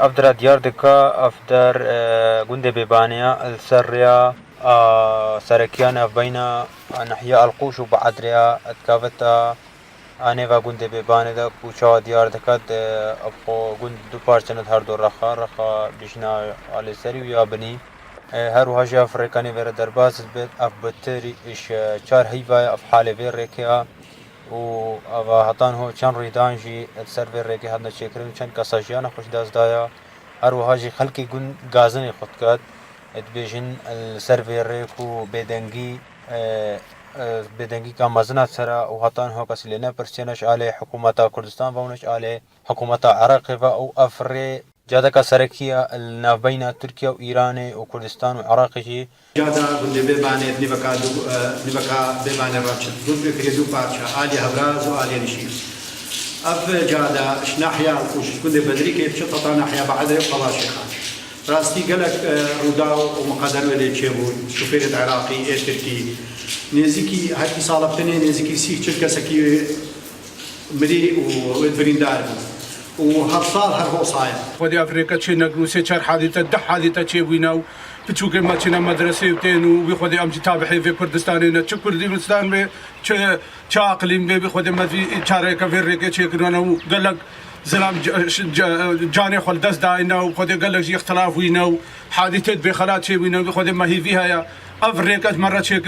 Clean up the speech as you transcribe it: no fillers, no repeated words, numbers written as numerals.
أفدر ديار دكا أفدر جند ببانيا السرية سركيان بين ناحية القوش وبعدريا اتكافتا أنا جند بباني دا كوشا ديار دكات أبقو جند دو بارچنت هر دو رخا بيشنا على سري ويا بني هر وهاجي أفريقاني فير درباز بيت أف بتري إيش چار هيفا أف حالة فير ريكيا و أبا هتان هو چند ريدانجي السيرفر ريكي هادنا چكرين چند كاساجيانا خوش داز دايا هر وهاجي خلقي جن غازني خدكات اتبيجن السيرفر ريكو بدنجي بدنجي كامازنا سرا وهتان هو كسلنا برسينش عليه حكومة كردستان فونش عليه حكومة العراق أو أفري جادا سركية الناف بين تركيا وإيران وكردستان والعراق جي جادا بند ببانه نبكا ببانه راشد ضد كريدو بارشا آلي هبراز وآلي نشيف أف جادا ناحية الكوش كند بدري كيف شططا ناحية بعد قضاء شيخان راستي قالك روداو ومقادر ولي تشيبو شوفير العراقي ايه تركي نزيكي هاي صالبتني نزيكي سيخ شركة سكي مري وادبرين داربو وهالصال هرهو صاير ودي أفريقيا تشينا جروسي شهر حادثة ده حادثة تشيبيناو بتشوف ما تشينا مدرسة وتينو بيخدي أمشي تابعي في كردستان هنا تشوف كردستان به شاقلين به بيخدي ما في شارك في أفريقيا تشيكنا وقال لك زلام جاني خلدس داينا وخدي قال لك اختلاف وينو حادثة بخلات شيبينو بيخدي ما هي فيها يا أفريقيا مرة شيك